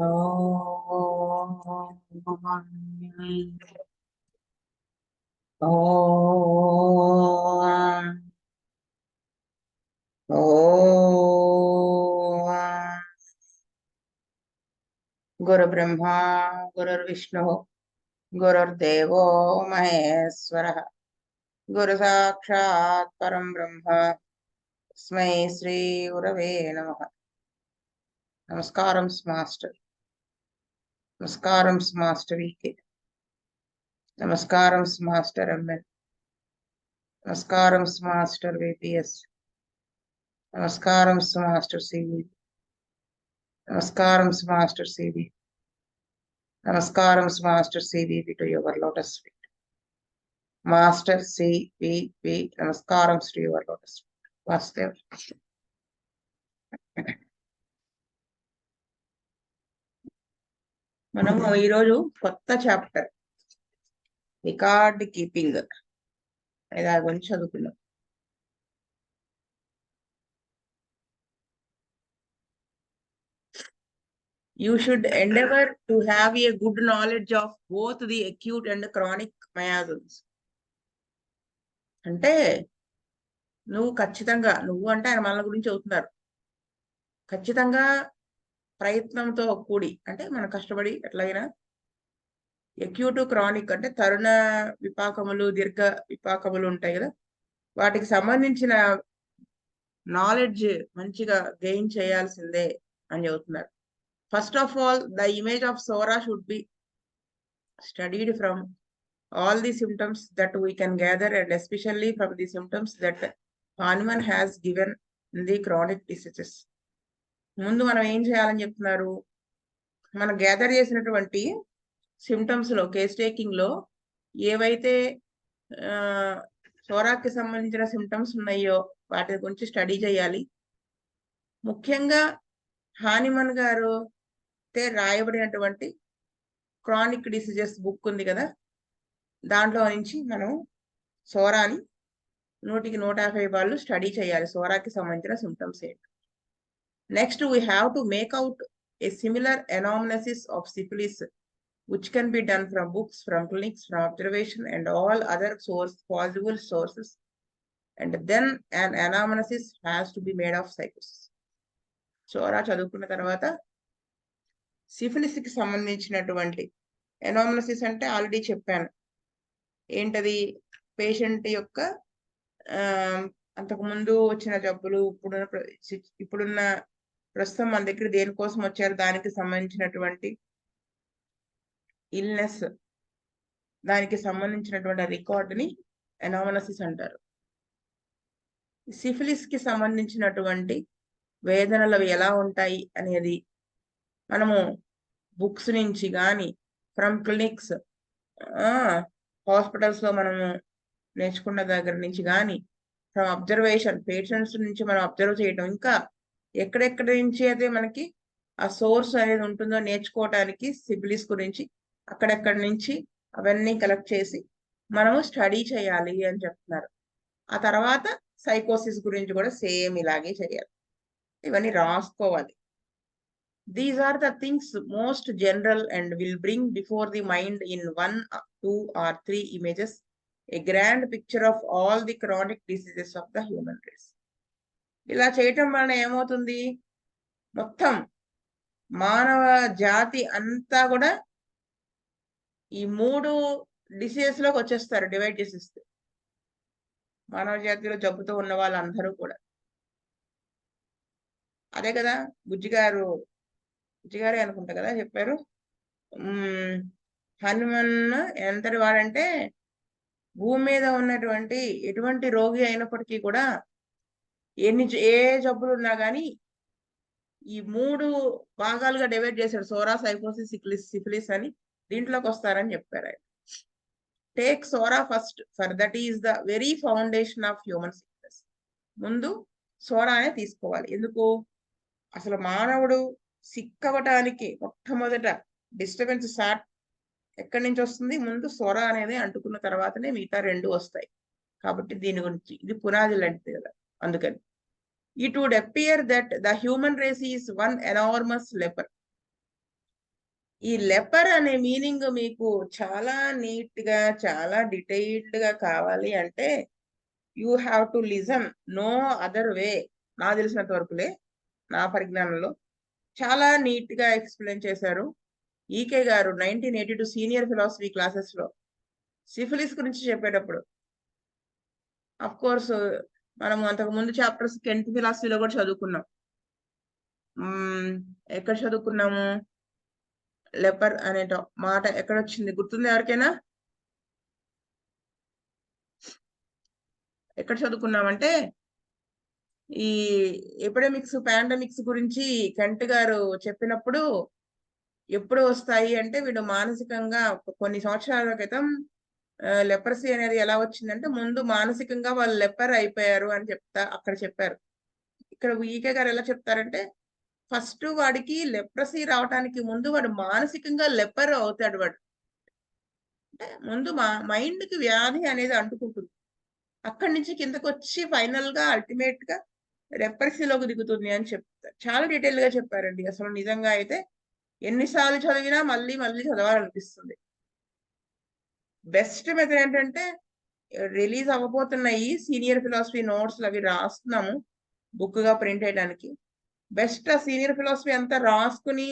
ఓం ఓం ఓం గురు బ్రహ్మ గురుర్విష్ణు గురుర్దేవో మహేశ్వరః గురు సాక్షాత్ పరం బ్రహ్మ తస్మై శ్రీ గురవే నమః. నమస్కారం మాస్టర్. నమస్కారం మాస్టర్ E.K. నమస్కారం మాస్టర్ M.N. నమస్కారం మాస్టర్ VPS. నమస్కారం మాస్టర్ CV. నమస్కారం మాస్టర్ CV. నమస్కారం master CVP to your lotus feet. Master CVP నమస్కారం to your lotus feet. Vastav. మనము ఈరోజు కొత్త చాప్టర్ రికార్డ్ కీపింగ్ అనే దాని గురించి చదువుకున్నాం. You should endeavor to have a good knowledge of both the acute and chronic miasms. అంటే నువ్వు ఖచ్చితంగా, నువ్వు అంటే ఆయన మన గురించి అవుతున్నారు, ఖచ్చితంగా ప్రయత్నంతో కూడి, అంటే మనం కష్టపడి ఎట్లాగైనా అక్యూట్ క్రానిక్ అంటే తరుణ విపాకములు దీర్ఘ విపాకములు ఉంటాయి కదా, వాటికి సంబంధించిన నాలెడ్జ్ మంచిగా గెయిన్ చేయాల్సిందే అని చెబుతున్నారు. First of all the image of Sora should be studied from all the symptoms that we can gather, and especially from the symptoms that Hahnemann has given in the chronic diseases. ముందు మనం ఏం చేయాలని చెప్తున్నారు, మనం gather చేసినటువంటి symptoms లో, case taking లో ఏవైతే సోరాకి సంబంధించిన సిమ్టమ్స్ ఉన్నాయో వాటి గురించి స్టడీ చేయాలి. ముఖ్యంగా హానిమన్ గారు రాయబడినటువంటి క్రానిక్ డిసీజెస్ బుక్ ఉంది కదా, దాంట్లో నుంచి మనం సోరాని 100కి 150 వాళ్ళు స్టడీ చేయాలి, సోరాకి సంబంధించిన సిమ్టమ్స్ ఏంటి. Next we have to make out a similar anamnesis of syphilis which can be done from books, from clinics, from observation and all other possible sources, and then an anamnesis has to be made of psychosis. Sora చదువుకున్న తర్వాత సిఫిలిస్కి సంబంధించినటువంటి ఎనామ్నసిస్ అంటే already చెప్పాను ఏంటది, patient యొక్క అంతకుముందు వచ్చిన జబ్బులు, ఇప్పుడున్న ప్రస్తుతం మన దగ్గర దేనికోసం వచ్చారు దానికి సంబంధించినటువంటి ఇల్నెస్, దానికి సంబంధించినటువంటి రికార్డుని ఎనామనసిస్ అంటారు. సిఫిలిస్ కి సంబంధించినటువంటి వేదనలు ఎలా ఉంటాయి అనేది మనము బుక్స్ నుంచి కానీ, ఫ్రమ్ క్లినిక్స్, హాస్పిటల్స్ లో మనము నేర్చుకున్న దగ్గర నుంచి కానీ, ఫ్రమ్ అబ్జర్వేషన్ పేషెంట్స్ నుంచి మనం అబ్జర్వ్ చేయటం, ఇంకా ఎక్కడెక్కడి నుంచి అయితే మనకి ఆ సోర్స్ అనేది ఉంటుందో నేర్చుకోవటానికి సిఫిలిస్ గురించి అక్కడెక్కడి నుంచి అవన్నీ కలెక్ట్ చేసి మనము స్టడీ చేయాలి అని చెప్తున్నారు. ఆ తర్వాత సైకోసిస్ గురించి కూడా సేమ్ ఇలాగే చేయాలి, ఇవన్నీ రాసుకోవాలి. These are the things most general and will bring before the mind in 1, 2 or 3 images a grand picture of all the chronic diseases of the human race. ఇలా చేయటం వలన ఏమవుతుంది, మొత్తం మానవ జాతి అంతా కూడా ఈ 3 డిసీజెస్ లోకి వచ్చేస్తారు, డివైడ్ చేసేస్తే. మానవ జాతిలో జబ్బుతో ఉన్న వాళ్ళందరూ కూడా అదే కదా, బుజ్జిగారే అనుకుంటా కదా చెప్పారు, హనుమన్ ఎంతటి వాడంటే భూమి మీద ఉన్నటువంటి ఎటువంటి రోగి అయినప్పటికీ కూడా ఏ జబ్బులు ఉన్నా కానీ ఈ 3 భాగాలుగా డివైడ్ చేశాడు, సోరా, సైకోసిస్, సిఫిలిస్ అని, దీంట్లోకి వస్తారని చెప్పారు ఆయన. Take Sora first, for that is the very foundation of human sickness. ముందు సోరానే తీసుకోవాలి. ఎందుకు, అసలు మానవుడు సిక్ అవ్వటానికి మొట్టమొదట డిస్టర్బెన్స్ స్టార్ట్ ఎక్కడి నుంచి వస్తుంది, ముందు సోరా అనేది అంటుకున్న తర్వాతనే మిగతా 2 వస్తాయి. కాబట్టి దీని గురించి ఇది పునాది లాంటిది కదా. అందుకని it would appear that the human race is one enormous leper. ఈ లెపర్ అనే మీనింగ్ మీకు చాలా నీట్ గా, చాలా డీటెయిల్డ్ గా కావాలి అంటే you have to listen. No other way. నాకు తెలిసినంత వరకులే, నా పరిజ్ఞానంలో చాలా నీట్ గా ఎక్స్ప్లెయిన్ చేశారు ఈకే గారు 1982 సీనియర్ ఫిలాసఫీ క్లాసెస్ లో సిఫిలిస్ గురించి చెప్పేటప్పుడు. అఫ్ కోర్స్ మనం అంతకు ముందు చాప్టర్స్ 10th ఫిలాసఫీలో కూడా చదువుకున్నాం. ఎక్కడ చదువుకున్నాము? లెపర్ అనే మాట ఎక్కడ వచ్చింది గుర్తుంది ఎవరికైనా? ఎక్కడ చదువుకున్నామంటే ఈ ఎపిడమిక్స్, పాండమిక్స్ గురించి కెంట్ గారు చెప్పినప్పుడు ఎప్పుడు వస్తాయి అంటే వీడు మానసికంగా కొన్ని సంవత్సరాల క్రితం లెపరసీ అనేది ఎలా వచ్చిందంటే ముందు మానసికంగా వాళ్ళు లెపర్ అయిపోయారు అని అక్కడ చెప్పారు. ఇక్కడ ఈకే గారు ఎలా చెప్తారంటే ఫస్ట్ వాడికి లెప్రసీ రావడానికి ముందు వాడు మానసికంగా లెపర్ అవుతాడు. వాడు అంటే ముందు మైండ్ కి వ్యాధి అనేది అంటుకుంటుంది. అక్కడి నుంచి కిందకు వచ్చి ఫైనల్ గా అల్టిమేట్ గా లెపరసీలోకి దిగుతుంది అని చెప్తారు. చాలా డీటెయిల్ గా చెప్పారండి. అసలు నిజంగా అయితే ఎన్నిసార్లు చదివినా మళ్ళీ మళ్ళీ చదవాలనిపిస్తుంది. బెస్ట్ మెథడ్ ఏంటంటే రిలీజ్ అవ్వబోతున్నాయి సీనియర్ ఫిలాసఫీ నోట్స్ అవి రాస్తున్నాము బుక్ గా ప్రింట్ చేయడానికి. బెస్ట్ ఆ సీనియర్ ఫిలాసఫీ అంతా రాసుకుని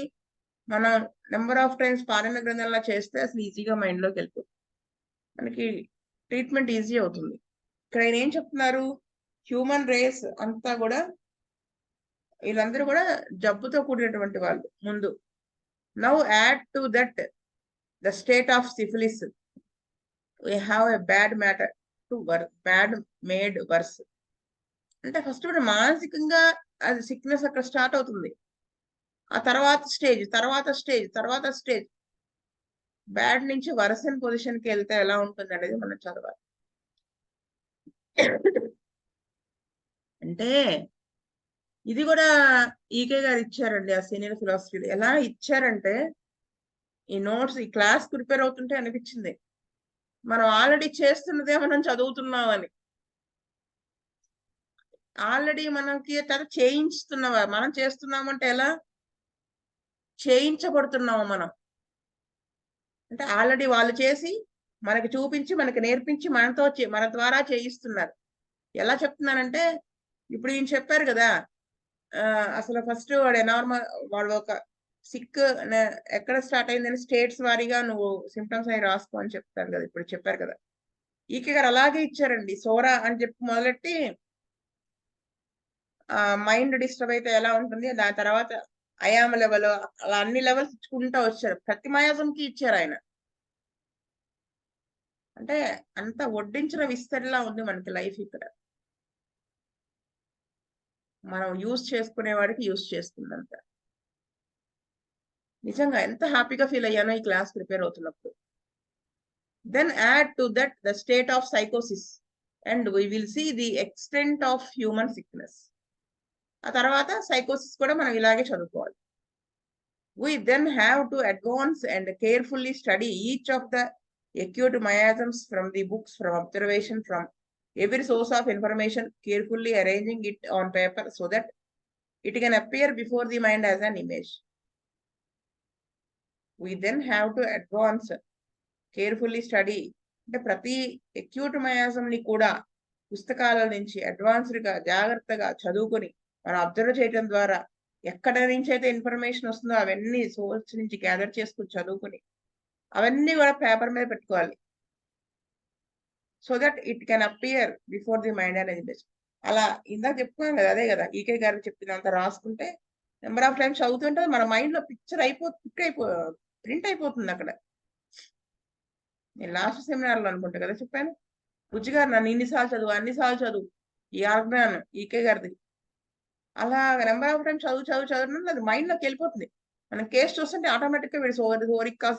మనం నెంబర్ ఆఫ్ టైమ్స్ పారాయణ గ్రంథంలా చేస్తే అసలు ఈజీగా మైండ్ లోకి వెళ్ళిపోతుంది. మనకి ట్రీట్మెంట్ ఈజీ అవుతుంది. ఇక్కడ ఆయన ఏం చెప్తున్నారు? హ్యూమన్ రేస్ అంతా కూడా వీళ్ళందరూ కూడా జబ్బుతో కూడినటువంటి వాళ్ళు. ముందు now add to that the state of syphilis we have a bad matter to work, bad made worse. అంటే ఫస్ట్ ఇప్పుడు మానసికంగా అది సిక్నెస్ అక్కడ స్టార్ట్ అవుతుంది. ఆ తర్వాత స్టేజ్ బ్యాడ్ నుంచి వర్సన్ పొజిషన్ కి వెళ్తే ఎలా ఉంటుంది అనేది మనం చదవాలి. అంటే ఇది కూడా ఈకే గారు ఇచ్చారండి ఆ సీనియర్ ఫిలాసఫీ. ఎలా ఇచ్చారంటే ఈ నోట్స్ ఈ క్లాస్ ప్రిపేర్ అవుతుంటే అనిపించింది మనం ఆల్రెడీ చేస్తున్నదే మనం చదువుతున్నామని. ఆల్రెడీ మనకి చేయిస్తున్నావా మనం చేస్తున్నామంటే ఎలా చేయించబడుతున్నాము మనం అంటే ఆల్రెడీ వాళ్ళు చేసి మనకి చూపించి మనకి నేర్పించి మన ద్వారా చేయిస్తున్నారు. ఎలా చెప్తున్నానంటే ఇప్పుడు ఈయన చెప్పారు కదా అసలు ఫస్ట్ వాడు నార్మల్ వాడు ఒక సిక్ ఎక్కడ స్టార్ట్ అయిందని స్టేట్స్ వారీగా నువ్వు సిమ్టమ్స్ అవి రాసుకో అని చెప్తారు కదా. ఇప్పుడు చెప్పారు కదా ఈకే గారు అలాగే ఇచ్చారండి. సోరా అని చెప్పి మొదలెట్టి మైండ్ డిస్టర్బ్ అయితే ఎలా ఉంటుంది, దాని తర్వాత అయామ లెవెల్, అలా అన్ని లెవెల్స్ ఇచ్చుకుంటూ వచ్చారు. ప్రతి మయాజంకి ఇచ్చారు ఆయన. అంటే అంత వడ్డించిన విస్తరిలా ఉంది మనకి లైఫ్ ఇక్కడ. మనం యూజ్ చేసుకునే వాడికి యూజ్ చేసుకుందంత. నిజంగా ఎంత హ్యాపీగా ఫీల్ అయ్యానో ఈ క్లాస్ ప్రిపేర్ అవుతున్నప్పుడు. Then add to that the state of సైకోసిస్ and we will see the extent of human sickness. ఆ తర్వాత సైకోసిస్ కూడా మనం ఇలాగే చదువుకోవాలి. We then have to advance and carefully study each of the acute miasms from the books, from observation, from every source of information, carefully arranging it on paper so that it can appear before the mind as an image. We then have to advance, carefully study. అంటే ప్రతి acute మయాజంని కూడా పుస్తకాల నుంచి అడ్వాన్స్డ్గా జాగ్రత్తగా చదువుకొని మనం observe చేయడం ద్వారా ఎక్కడ నుంచి అయితే ఇన్ఫర్మేషన్ వస్తుందో అవన్నీ సోర్స్ నుంచి గ్యాదర్ చేసుకుని చదువుకుని అవన్నీ కూడా పేపర్ మీద పెట్టుకోవాలి. So that it can appear before the mind అనేది బెస్ట్. అలా ఇందాక చెప్పుకున్నాం కదా, అదే కదా ఈకే గారు చెప్పినంత రాసుకుంటే నెంబర్ ఆఫ్ టైమ్స్ చదువుతుంటే మన మైండ్ లో పిక్చర్ ప్రింట్ అయిపోతుంది అక్కడ. నేను లాస్ట్ సెమినార్ లో అనుకుంటా కదా చెప్పాను, బుజ్జి గారు నన్ను ఇన్నిసార్లు చదువు అన్నిసార్లు చదువు ఈ ఆజ్ఞానం ఈకే గారిది. అలా నెంబర్ ఆఫ్ టైమ్స్ చదువు అది మైండ్ లోకి వెళ్ళిపోతుంది. మనం కేసు చూస్తుంటే ఆటోమేటిక్ గా వీడు హోరిక్కా,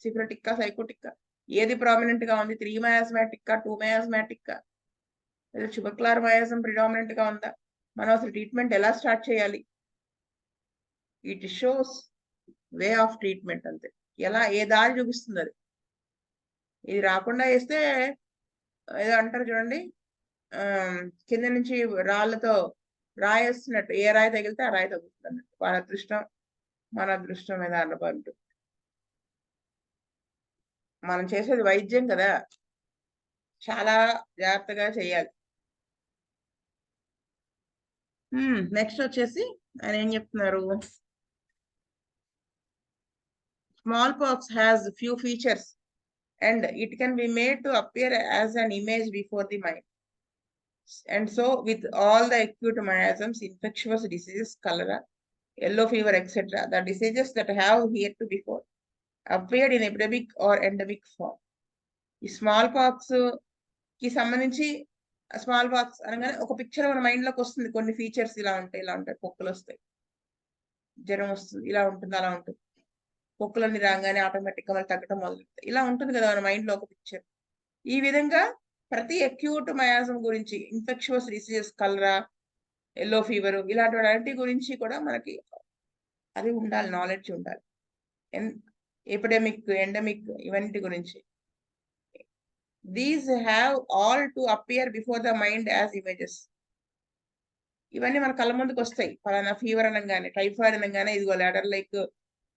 సిఫిలిటిక్కా, సైకోటిక్కా, ఏది ప్రామినెంట్ గా ఉంది, 3 మయాస్మాటిక్కా, 2 మయాస్మాటిక్కా, లేదా ట్యూబర్క్యులర్ మయాజం ప్రిడామినెంట్ గా ఉందా, మనం అసలు ట్రీట్మెంట్ ఎలా స్టార్ట్ చేయాలి, it shows way of treatment. అంతే, ఎలా ఏ దారి చూపిస్తుంది అది. ఇది రాకుండా వేస్తే ఏదో అంటారు చూడండి, కింద నుంచి రాళ్ళతో రాయేస్తున్నట్టు, ఏ రాయి తగిలితే ఆ రాయి తగ్గుతుంది అన్నట్టు. వాళ్ళ అదృష్టం మన అదృష్టం మీద ఆధారపడి ఉంటుంది. మనం చేసేది వైద్యం కదా, చాలా జాగ్రత్తగా చేయాలి. నెక్స్ట్ వచ్చేసి ఆయన ఏం చెప్తున్నారు, small pox has few features and it can be made to appear as an image before the mind. And so with all the acute miasms, infectious diseases, cholera, yellow fever, etc., the diseases that have heretofore appeared in epidemic or endemic form. ఈ small pox కి సంబంధించి, small pox అనగానే ఒక picture మన mind లోకి వస్తుంది, కొన్ని features ఇలా ఉంటాయి, ఇలా ఉంటాయి, పొక్కులు వస్తాయి, జ్వరం వస్తుంది, ఇలా ఉంటుంది, అలా ఉంటుంది, పొక్కులన్నీ రాగానే ఆటోమేటిక్ గా తగ్గడం మొదలెడుతాయి, ఇలా ఉంటుంది కదా మన మైండ్ లో ఒక పిక్చర్. ఈ విధంగా ప్రతి అక్యూట్ మయాజం గురించి, ఇన్ఫెక్షస్ డిసీజెస్, కలరా, ఎల్లో ఫీవర్, ఇలాంటి వాటి గురించి కూడా మనకి అది ఉండాలి, నాలెడ్జ్ ఉండాలి. ఎపిడెమిక్, ఎండమిక్, ఇవన్నిటి గురించి. These have all to appear before the mind as images. ఇవన్నీ మన కళ్ళ ముందుకు వస్తాయి. ఫలానా ఫీవర్ అనగానే, టైఫాయిడ్ అనగానే ఇదిగో లేటర్ లైక్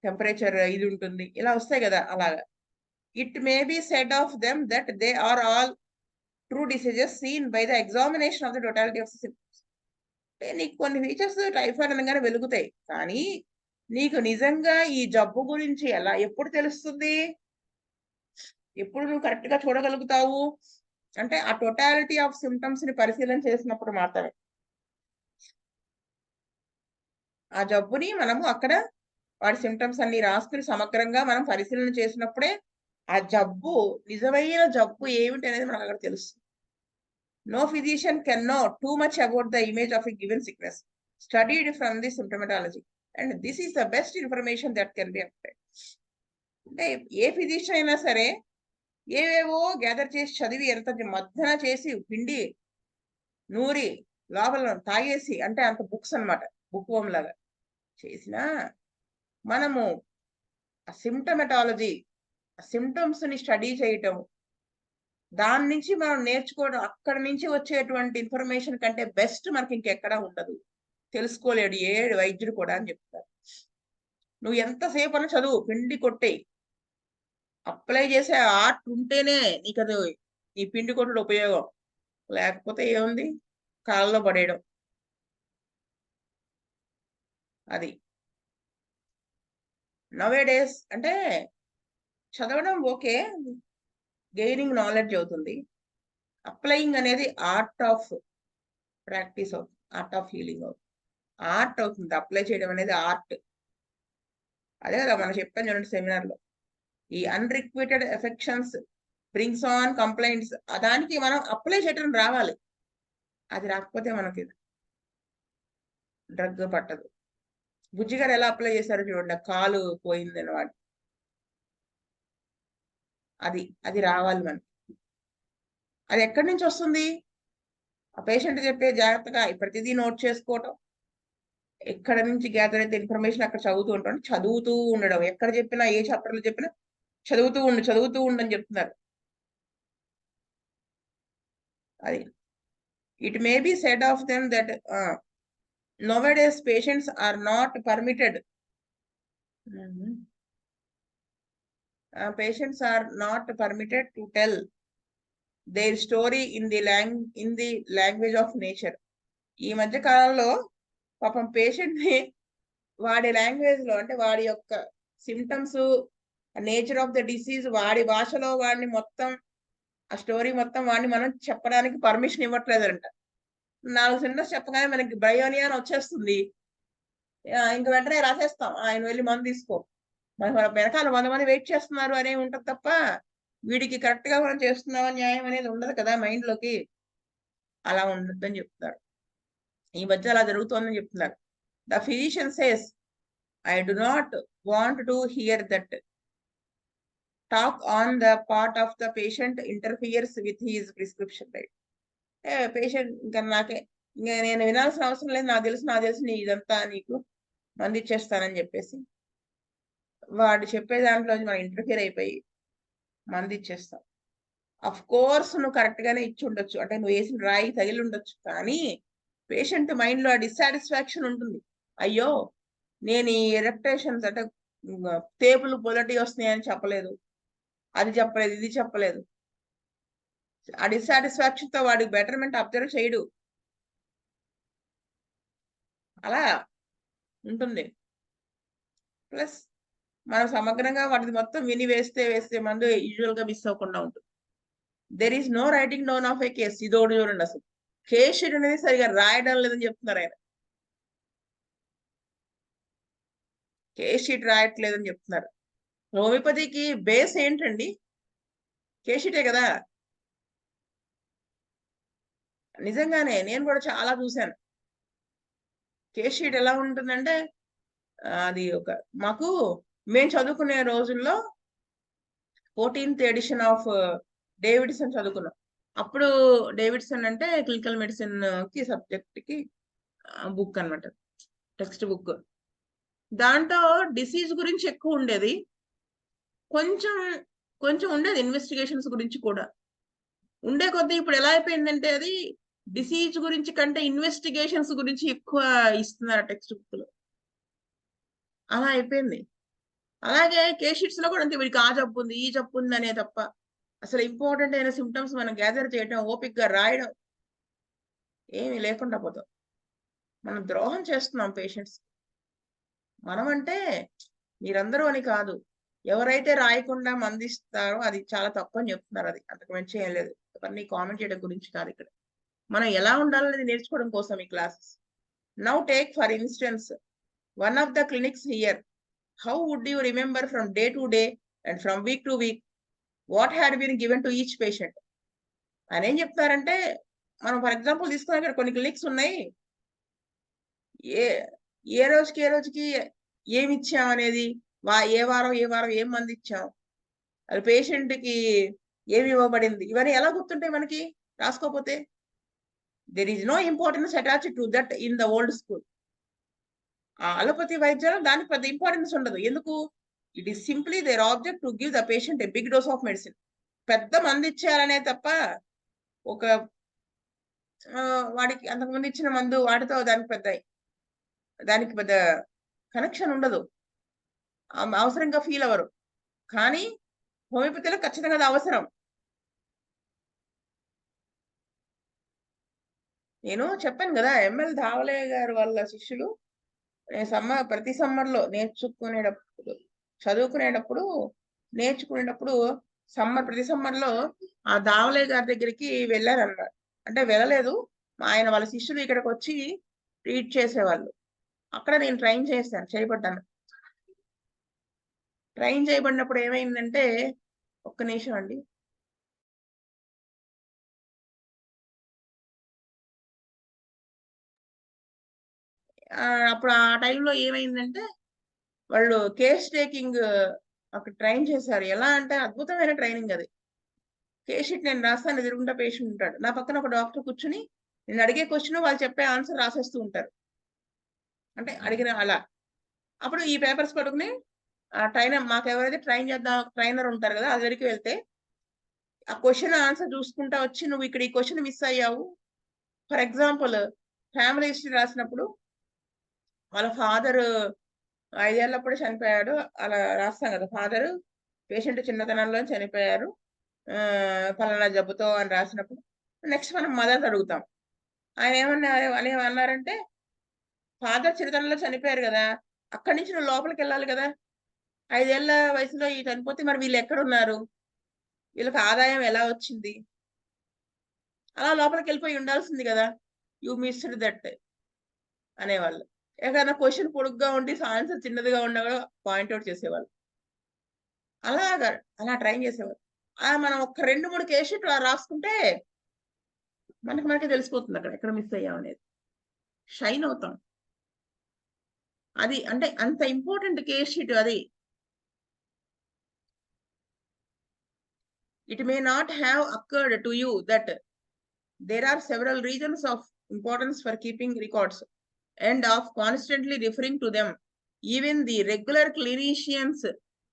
టెంపరేచర్ ఇది ఉంటుంది, ఇలా వస్తాయి కదా, అలాగా. It may be said of them that they are all true diseases seen by the examination of the totality of the symptoms. అంటే నీకు కొన్ని ఫీచర్స్ టైఫాయిడ్ అనగానే వెలుగుతాయి, కానీ నీకు నిజంగా ఈ జబ్బు గురించి ఎప్పుడు తెలుస్తుంది, ఎప్పుడు నువ్వు కరెక్ట్ గా చూడగలుగుతావు అంటే ఆ టోటాలిటీ ఆఫ్ సింప్టమ్స్ ని పరిశీలన చేసినప్పుడు మాత్రమే. ఆ జబ్బుని మనము అక్కడ వాడి సింప్టమ్స్ అన్ని రాసుకుని సమగ్రంగా మనం పరిశీలన చేసినప్పుడే ఆ జబ్బు, నిజమైన జబ్బు ఏమిటి అనేది మనకు అక్కడ తెలుస్తుంది. No physician can know too much about the image of a given sickness studied from the symptomatology, and this is the best information that can be obtained. అంటే ఏ ఫిజిషియన్ అయినా సరే ఏవేవో గ్యాదర్ చేసి చదివి ఎంత మద్దన చేసి పిండి నూరి లోపల తాగేసి, అంటే అంత బుక్స్ అనమాట, బుక్ హోమ్ లాగా చేసినా మనము ఆ సిమ్టమెటాలజీ, సిమ్టమ్స్ ని స్టడీ చేయటం, దాని నుంచి మనం నేర్చుకోవడం, అక్కడ నుంచి వచ్చేటువంటి ఇన్ఫర్మేషన్ కంటే బెస్ట్ మనకి ఇంకెక్కడా ఉండదు, తెలుసుకోలేడు ఏ వైద్యుడు కూడా అని చెప్తారు. నువ్వు ఎంతసేపు అని చదువు, పిండి కొట్టేయి, అప్లై చేసే ఆర్ట్ ఉంటేనే నీకు అది ఈ పిండి కొట్టుడు ఉపయోగం, లేకపోతే ఏముంది, కాళ్ళలో పడేయడం. అది నవే డేస్ అంటే చదవడం ఓకే, గెయినింగ్ నాలెడ్జ్ అవుతుంది, అప్లయింగ్ అనేది ఆర్ట్ ఆఫ్ ప్రాక్టీస్ అవుతుంది, ఆర్ట్ ఆఫ్ హీలింగ్ అవుతుంది, ఆర్ట్ అవుతుంది. అప్లై చేయడం అనేది ఆర్ట్. అదే కదా మనం చెప్పాను చూడండి సెమినార్ లో, ఈ అన్రిక్వెటెడ్ ఎఫెక్షన్స్ బ్రింగ్స్ ఆన్ కంప్లైంట్స్, దానికి మనం అప్లై చేయడం రావాలి. అది రాకపోతే మనకి డ్రగ్ పట్టదు. బుజ్జి గారు ఎలా అప్లై చేశారో చూడండి, కాలు పోయిందని వాడు, అది రావాలి మనకి. అది ఎక్కడి నుంచి వస్తుంది, ఆ పేషెంట్ చెప్పే జాగ్రత్తగా ప్రతిదీ నోట్ చేసుకోవటం, ఎక్కడ నుంచి గ్యాదర్ అయితే ఇన్ఫర్మేషన్ అక్కడ చదువుతూ ఉండడం, ఎక్కడ చెప్పినా ఏ చాప్టర్లు చెప్పినా చదువుతూ ఉండు అని చెప్తున్నారు. అది it may be said of them that nowadays patients are not permitted patients are not permitted to tell their story in the language of nature. ఈ మధ్య కాలంలో పాపం పేషెంట్ ని వాడి లాంగ్వేజ్ లో, అంటే వాడి యొక్క symptoms, nature of the disease, వాడి భాషలో వాడిని మొత్తం ఆ స్టోరీ మొత్తం వాడిని మనం చెప్పడానికి పర్మిషన్ ఇవ్వట్లేదంట. 4 సెంటెన్స్ చెప్పగానే మనకి బయోనియా అని వచ్చేస్తుంది, ఇంక వెంటనే రాసేస్తాం, ఆయన వెళ్ళి మందు తీసుకో, మన వెనకాల 100 మంది వెయిట్ చేస్తున్నారు అనే ఉంటది తప్ప వీడికి కరెక్ట్ గా మనం చేస్తున్నామా న్యాయం అనేది ఉండదు కదా మైండ్ లోకి. అలా ఉండద్దని చెప్తారు, ఈ మధ్య అలా జరుగుతోందని చెప్తున్నారు. The physician says, I do not want to hear that talk on the part of the patient interferes with his prescription right. Patient ఇంకా నేను వినాల్సిన అవసరం లేదు, నాకు తెలుసు నీ ఇదంతా నీకు మంది ఇచ్చేస్తానని చెప్పేసి వాడు చెప్పే దాంట్లో మనం ఇంటర్ఫియర్ అయిపోయి మంది ఇచ్చేస్తాం. అఫ్ కోర్స్ నువ్వు కరెక్ట్ గానే ఇచ్చి ఉండొచ్చు, అంటే నువ్వు వేసిన రాయి తగిలి ఉండొచ్చు, కానీ పేషెంట్ మైండ్ లో డిస్సాటిస్ఫాక్షన్ ఉంటుంది. అయ్యో నేను ఈ ఎరక్టేషన్స్ అంటే తేపులు పొలటి వస్తున్నాయని చెప్పలేదు, అది చెప్పలేదు, ఇది చెప్పలేదు. ఆ డిస్సాటిస్ఫాక్షన్ తో వాడికి బెటర్మెంట్ అబ్జర్వ్ చేయడు. అలా ఉంటుంది. ప్లస్ మనం సమగ్రంగా వాటిని మొత్తం విని వేస్తే మందు యూజువల్ గా మిస్ అవ్వకుండా ఉంటుంది. There is no writing down of a case. ఇదోటి చూడండి, అసలు కేస్ షీట్ అనేది సరిగా రాయడం లేదని చెప్తున్నారు ఆయన. కేస్ షీట్ రాయట్లేదని చెప్తున్నారు. హోమియోపతికి బేస్ ఏంటండి? కేస్ షీటే కదా. నిజంగానే నేను కూడా చాలా చూశాను. కేస్ షీట్ ఎలా ఉంటుందంటే అది ఒక మాకు మేము చదువుకునే రోజుల్లో 14th ఎడిషన్ ఆఫ్ డేవిడ్సన్ చదువుకున్నాం. అప్పుడు డేవిడ్సన్ అంటే క్లినికల్ మెడిసిన్ కి సబ్జెక్ట్ కి బుక్ అన్నమాట, టెక్స్ట్ బుక్. దాంట్లో డిసీజ్ గురించి ఎక్కువ ఉండేది, కొంచెం కొంచెం ఉండేది ఇన్వెస్టిగేషన్స్ గురించి కూడా ఉండే కొద్దీ. ఇప్పుడు ఎలా అయిపోయిందంటే అది డిసీజ్ గురించి కంటే ఇన్వెస్టిగేషన్స్ గురించి ఎక్కువ ఇస్తున్నారు టెక్స్ట్ బుక్ లో. అలా అయిపోయింది. అలాగే కేస్ షీట్స్ లో కూడా అంతే, వీడికి ఆ జబ్బు ఉంది, ఈ జబ్బు ఉంది అనే తప్ప అసలు ఇంపార్టెంట్ అయిన సిమ్టమ్స్ మనం గ్యాదర్ చేయడం, ఓపిక్ గా రాయడం ఏమీ లేకుండా పోతాం. మనం ద్రోహం చేస్తున్నాం పేషెంట్స్. మనం అంటే మీరందరూ అని కాదు, ఎవరైతే రాయకుండా మందిస్తారో అది చాలా తప్పు అని చెప్తున్నారు. అది అంతకు మించి ఏం లేదు. అవన్నీ కామెంట్ చేయడం గురించి కాదు ఇక్కడ. మనం ఎలా ఉండాలనేది నేర్చుకోవడం కోసం ఈ classes. Now take for instance one of the clinics here. How would you remember from day to day and from week to week what had been given to each patient? అని ఏం చెప్తారంటే, మనం ఫర్ ఎగ్జాంపుల్ తీసుకున్నాం, ఇక్కడ కొన్ని clinics ఉన్నాయి. ఏ ఏ రోజుకి ఏ రోజుకి ఏమి ఇచ్చాం అనేది, ఏ వారం ఏ వారం ఏం మంది ఇచ్చాం, అది పేషెంట్ కి ఏమి ఇవ్వబడింది, ఇవన్నీ ఎలా గుర్తుంటాయి మనకి రాసుకోకపోతే? There is no importance attach to that in the old school. ఆ అలోపతి వైద్యం దానికి పెద్ద ఇంపార్టెన్స్ ఉండదు. ఎందుకు? It is simply their object to give the patient a big dose of medicine. పెద్ద మంది ఇచ్చారనే తప్ప ఒక వాడికి అంతకుముందు ఇచ్చిన మందు వాటితో దానికి పెద్ద కనెక్షన్ ఉండదు, అవసరంగా ఫీల్ అవ్వరు. కానీ హోమియోపతిలో ఖచ్చితంగా అది అవసరం. నేను చెప్పాను కదా, ఎంఎల్ ధావలే గారు వాళ్ళ శిష్యులు ప్రతి సమ్మర్లో చదువుకునేటప్పుడు నేర్చుకునేటప్పుడు ప్రతి సమ్మర్లో ఆ ధావలే గారి దగ్గరికి వెళ్ళారన్నమాట. అంటే వెళ్ళలేదు, ఆయన వాళ్ళ శిష్యులు ఇక్కడికి వచ్చి ట్రీట్ చేసేవాళ్ళు. అక్కడ నేను ట్రైన్ చేయబడ్డాను. ట్రైన్ చేయబడినప్పుడు ఏమైందంటే, ఒక్క నిమిషం అండి. అప్పుడు ఆ టైంలో ఏమైందంటే, వాళ్ళు కేస్ టేకింగ్ అక్కడ ట్రైన్ చేశారు. ఎలా అంటే అద్భుతమైన ట్రైనింగ్ అది. కేస్ షీట్ నేను రాస్తాను, ఎదురుగుండా పేషెంట్ ఉంటాడు, నా పక్కన ఒక డాక్టర్ కూర్చుని నేను అడిగే క్వశ్చన్ వాళ్ళు చెప్పే ఆన్సర్ రాసేస్తూ ఉంటారు. అంటే అడిగిన అలా. అప్పుడు ఈ పేపర్స్ పట్టుకుని ట్రైనర్, మాకు ఎవరైతే ట్రైన్ చేద్దాం ట్రైనర్ ఉంటారు కదా, అది దగ్గరికి వెళ్తే ఆ క్వశ్చన్ ఆన్సర్ చూసుకుంటా వచ్చి, నువ్వు ఇక్కడ ఈ క్వశ్చన్ మిస్ అయ్యావు. ఫర్ ఎగ్జాంపుల్, ఫ్యామిలీ హిస్టరీ రాసినప్పుడు వాళ్ళ ఫాదర్ 5 ఏళ్ళప్పుడు చనిపోయాడు, అలా రాస్తాం కదా. ఫాదర్ పేషెంట్ చిన్నతనంలో చనిపోయారు పలానా జబ్బుతో అని రాసినప్పుడు, నెక్స్ట్ మనం మదర్ అడుగుతాం. ఆయన ఏమన్నారంటే, ఫాదర్ చిన్నతనంలో చనిపోయారు కదా, అక్కడి నుంచి నువ్వు లోపలికి వెళ్ళాలి కదా, 5 ఏళ్ల వయసులో ఈ చనిపోతే మరి వీళ్ళు ఎక్కడున్నారు, వీళ్ళకి ఆదాయం ఎలా వచ్చింది, అలా లోపలికి వెళ్ళిపోయి ఉండాల్సింది కదా, యూ మిస్డ్ దట్ అనేవాళ్ళు. ఏదైనా క్వశ్చన్ పొడుగ్గా ఉండి ఆన్సర్ చిన్నదిగా ఉన్నా కూడా పాయింట్అవుట్ చేసేవాళ్ళు. అలాగా అలా ట్రైన్ చేసేవాళ్ళు. మనం ఒక 2-3 కేస్ షీట్లు రాసుకుంటే మనకి తెలిసిపోతుంది అక్కడ ఎక్కడ మిస్ అయ్యాం అనేది. షైన్ అవుతాం. అది అంటే అంత ఇంపార్టెంట్ కేస్ షీట్ అది. It may not have occurred to you that there are several reasons of importance for keeping records and of constantly referring to them. Even the regular clinicians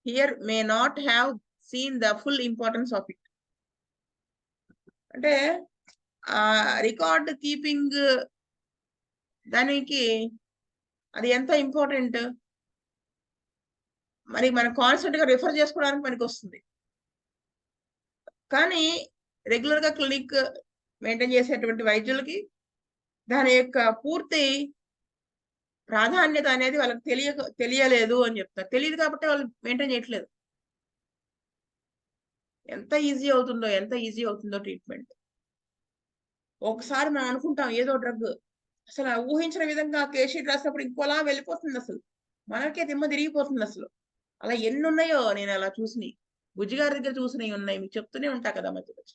here may not have seen the full importance of it. అంటే record keeping దానికి అది ఎంత important, మరి మనం constant గా refer చేసుకోవడానికి మనకి వస్తుంది. కానీ రెగ్యులర్‌గా క్లినిక్ మెయింటైన్ చేసేటువంటి వైద్యులకి దాని యొక్క పూర్తి ప్రాధాన్యత అనేది వాళ్ళకి తెలియలేదు అని చెప్తారు. తెలీదు కాబట్టి వాళ్ళు మెయింటైన్ చేయట్లేదు. ఎంత ఈజీ అవుతుందో ట్రీట్‌మెంట్. ఒకసారి మనం అనుకుంటాం ఏదో డ్రగ్. అసల ఊహించిన విధంగా కేస్ షీట్ రాసినప్పుడు ఇంకోలా వెళ్ళిపోతుందసలు. మనకే దిమ్మ తిరిగిపోతుందసలు. అలా ఎన్నున్నాయో నేనలా చూసినియి. బుజ్జి గారి దగ్గర చూసినయి ఉన్నాయి. మీకు చెప్తూనే ఉంటా కదా మధ్య మధ్య.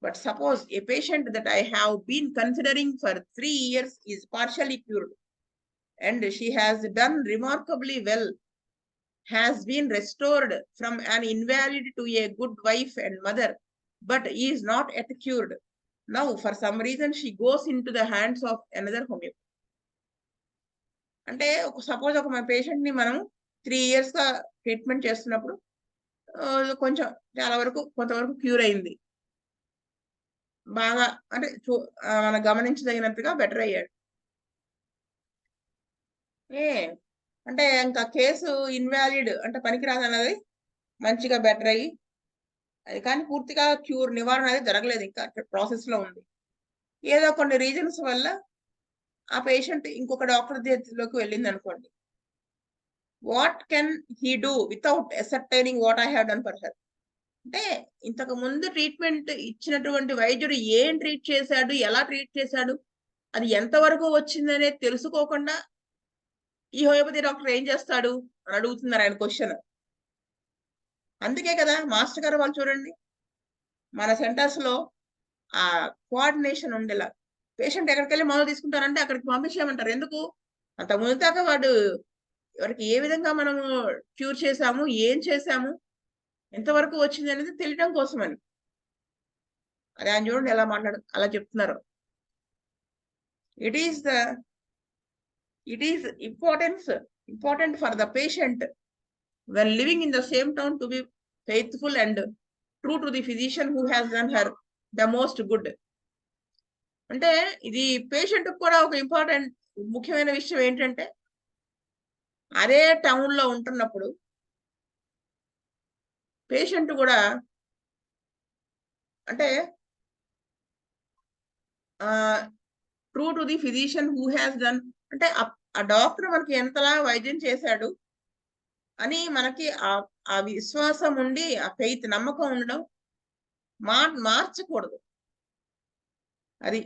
But suppose a patient that I have been considering for 3 years is partially cured and she has done remarkably well, has been restored from an invalid to a good wife and mother, but is not yet cured. Now, for some reason, she goes into the hands of another homeopathy. అంటే suppose ఒక మన పేషెంట్‌ని మనం 3 ఇయర్స్‌గా treatment చేస్తున్నప్పుడు కొంచెం చాలా వరకు కొంతవరకు క్యూర్ అయింది. బాగా అంటే మనం గమనించదగినట్టుగా బెటర్ అయ్యాడు. ఏ అంటే ఇంకా కేసు ఇన్వాలిడ్ అంటే పనికిరాదన్నది మంచిగా బెటర్ అయ్యి, అది కానీ పూర్తిగా నివారణ అనేది జరగలేదు ఇంకా ప్రాసెస్‌లో ఉంది. ఏదో కొన్ని రీజన్స్ వల్ల ఆ పేషెంట్ ఇంకొక డాక్టర్ చేతిలోకి వెళ్ళిందనుకోండి. What can he do without ascertaining what I have done for her? అంటే ఇంతకు ముందు ట్రీట్మెంట్ ఇచ్చినటువంటి వైద్యుడు ఏం ట్రీట్ చేశాడు? ఎలా ట్రీట్ చేశాడు? అది ఎంత వరకు వచ్చిందనేది తెలుసుకోకుండా ఈ హోమియోపతి డాక్టర్ ఏం చేస్తాడు? అని అడుగుతున్నారు ఆయన క్వెషన్. అందుకే కదా మాస్టర్ గారు వాళ్ళు చూడండి. మన సెంటర్స్‌లో కోఆర్డినేషన్ ఉండేలా. పేషెంట్ ఎక్కడికెళ్ళి మందులు తీసుకుంటారంటే అక్కడికి పంపించేయమంటారు. ఎందుకు? అంతకుముందు దాకా వాడికి ఏ విధంగా మనము క్యూర్ చేశాము? ఏం చేశాము? ఎంతవరకు వచ్చిందనేది తెలియడం కోసమని. అది ఆయన చూడండి ఎలా అలా చెప్తున్నారు. It is important for the patient when living in the same town to be faithful and true to the physician who has done her the most good. అంటే ఇది పేషెంట్‌కి కూడా ఒక ముఖ్యమైన విషయం ఏంటంటే, అదే టౌన్‌లో ఉంటున్నప్పుడు పేషెంట్ గూడా అంటే true to the physician who has done అంటే ఆ డాక్టర్ మనకి ఎంతలా వైద్యం చేశాడు అని మనకి ఆ విశ్వాసం ఉండి, ఆ ఫెయిత్ నమ్మకం ఉండడం మార్చకూడదు. అది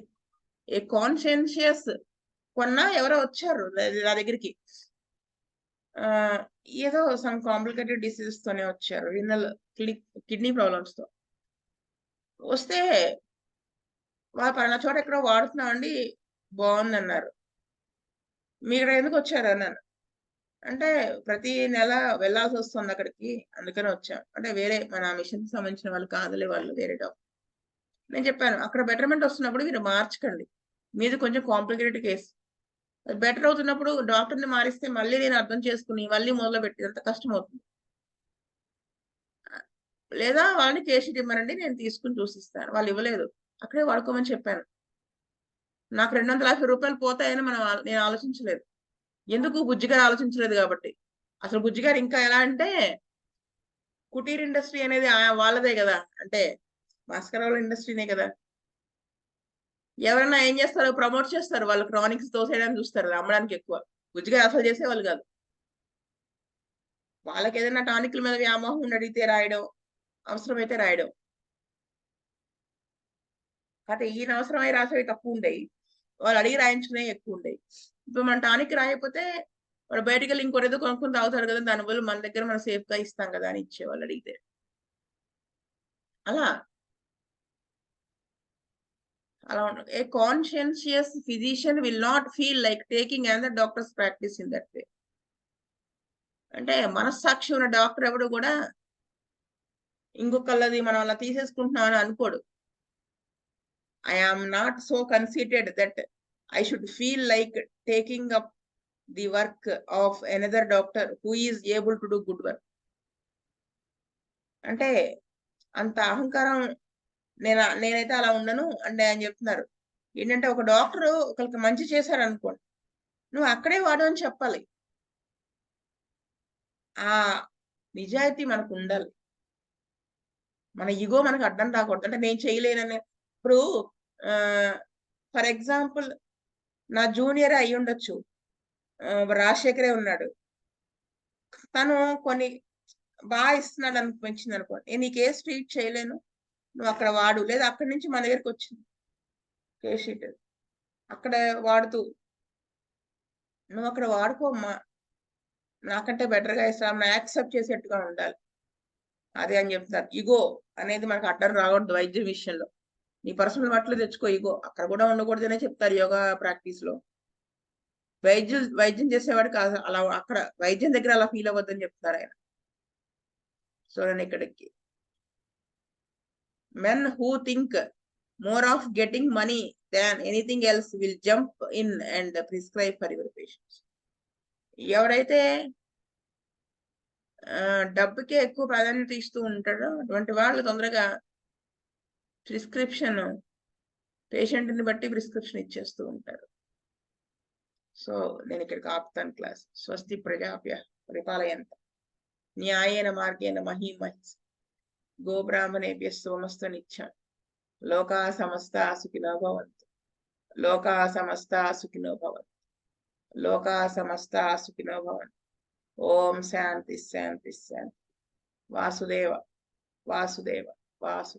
ఏ కాన్షియన్షియస్ ఎవరో వచ్చారు నా దగ్గరికి. ఏదో సమ్ కాంప్లికేటెడ్ డిసీజెస్ తోనే వచ్చారు. కిడ్నీ ప్రాబ్లమ్స్‌తో. వస్తే పలానా చోట ఎక్కడో వాడుతున్నామండి బావుందన్నారు. మీరు ఎందుకొచ్చారన్నాను. అంటే ప్రతి నెల వెళ్ళాల్సొస్తుంది అక్కడికి. అందుకని వచ్చాం. అంటే వేరే మన మిషన్‌కి సంబంధించిన వాళ్ళు కాదులే వాళ్ళు వేరే డాక్టర్. నేను చెప్పాను. అక్కడ బెటర్‌మెంట్ వస్తున్నప్పుడు మీరు మార్చకండి. మీది కొంచెం కాంప్లికేటెడ్ కేస్. బెటర్ అవుతున్నప్పుడు డాక్టర్‌ని మారిస్తే మళ్ళీ నేను అర్థం చేసుకొని మళ్ళీ మొదలుపెట్టేంత కష్టమవుతుంది. లేదా వాళ్ళని కేస్ షీట్ ఇమ్మనండి నేను తీసుకొని చూసిస్తాను. వాళ్ళు ఇవ్వలేదు. అక్కడే వాడుకోమని చెప్పాను. నాకు రూ. 250 పోతాయని నేను ఆలోచించలేదు. ఎందుకు బుజ్జిగారు ఆలోచించలేదు గాబట్టి. అసలు బుజ్జిగారు ఇంకా ఎలా అంటే కుటీర్ ఇండస్ట్రీ అనేది వాళ్ళదే గదా! అంటే భాస్కర్ వాళ్ళ ఇండస్ట్రీనే గదా! ఎవరైనా ఏం జేస్తారు ప్రమోట్ చేస్తారు. వాళ్ళు క్రానిక్స్ తోసేయడానికి చూస్తారు. అమ్మడానికి ఎక్కువ. బుజ్జిగారు అసలు చేసేవాళ్ళు గాదు. వాళ్ళకేదైనా టానిక్‌ల మీద వ్యామోహం ఉండి అడిగితే రాయడం, అవసరమైతే రాయడం. కాతే ఈయన అవసరమై రాసేవి తక్కువుండేయి. వాళ్ళు అడిగి రాయించుకునేయి ఎక్కువుండేయి. ఇప్పుడు మనం టానిక్ రాయకపోతే వాడు బయటికెళ్ళి ఇంకోటేదో కొనుక్కొని తాగుతాడు గదా! దాని బదులు మన దగ్గర మనం సేఫ్‌గా ఇస్తాం గదా! అని ఇచ్చేవాళ్ళు అడిగితే. అలా, అలా ఉండదు. A conscientious physician will not feel like taking another doctor's practice in that way. అంటే మనస్సాక్షి ఉన్న డాక్టర్ ఎవడు గూడా ఇంకొకళ్ళది మనం అలా తీసేసుకుంటున్నాం అని అనుకోడు. I am not so conceited that I should feel like taking up the work of another doctor who is able to do good work. అంటే అంత అహంకారం నేనైతే అలా ఉండను అంటే ఆయన చెప్తున్నారు. ఏంటంటే ఒక డాక్టరు ఒకళ్ళకి మంచి చేశారనుకోండి. నువ్వు అక్కడే వాడు అని చెప్పాలి. ఆ నిజాయితీ మనకుండాలి. మన ఈగో మనకు అడ్డం రాకూడదు. అంటే నేను చేయలేనని ఇప్పుడు ఫర్ ఎగ్జాంపుల్ నా జూనియర్ అయి ఉండొచ్చు. రాజశేఖరే ఉన్నాడు. తను కొన్ని ఇస్తున్నాడు అనిపించింది అనుకో, నేను నీకు ఏ స్ట్రీట్ చేయలేను, నువ్వు అక్కడ వాడు. లేదా అక్కడి నుంచి మన దగ్గరికి వచ్చింది కేస్ షీట్, అక్కడ వాడుతూ నువ్వు అక్కడ వాడుకోమ్మా, నాకంటే బెటర్గా ఇస్తాను, యాక్సెప్ట్ చేసేట్టుగా ఉండాలి. అదే అని చెప్తారు. ఇగో అనేది మనకు అడ్డం రాకూడదు వైద్యం విషయంలో. నీ పర్సనల్ వాటిలో తెచ్చుకో ఇగో, అక్కడ కూడా ఉండకూడదనే చెప్తారు యోగా ప్రాక్టీస్ లో. వైద్యం చేసేవాడికి అలా అక్కడ వైద్యం దగ్గర అలా ఫీల్ అవ్వద్దని చెప్తారు ఆయన. చూడండి ఇక్కడికి, men who think more of getting money than anything else will jump in and prescribe for your patients. ఎవరైతే డబ్బుకే ఎక్కువ ప్రాధాన్యత ఇస్తూ ఉంటాడో అటువంటి వాళ్ళు తొందరగా ప్రిస్క్రిప్షన్, పేషెంట్ని బట్టి ప్రిస్క్రిప్షన్ ఇచ్చేస్తూ ఉంటారు. సో నేను ఇక్కడికి ఆపుతాను క్లాస్. స్వస్తి ప్రజాభ్య పరిపాలయంత న్యాయేన మార్గేణ మహీమహి గోబ్రాహ్మణేభ్య సోమస్త నిత్యం లోకా సమస్త సుఖినో భవంతు. లోకా సమస్త సుఖినో భవంతు. లోకా సమస్త సుఖినో భవంతు. ఓం శాంతి శాంతి శాంతి. వాసుదేవ వాసుదేవ వాసు.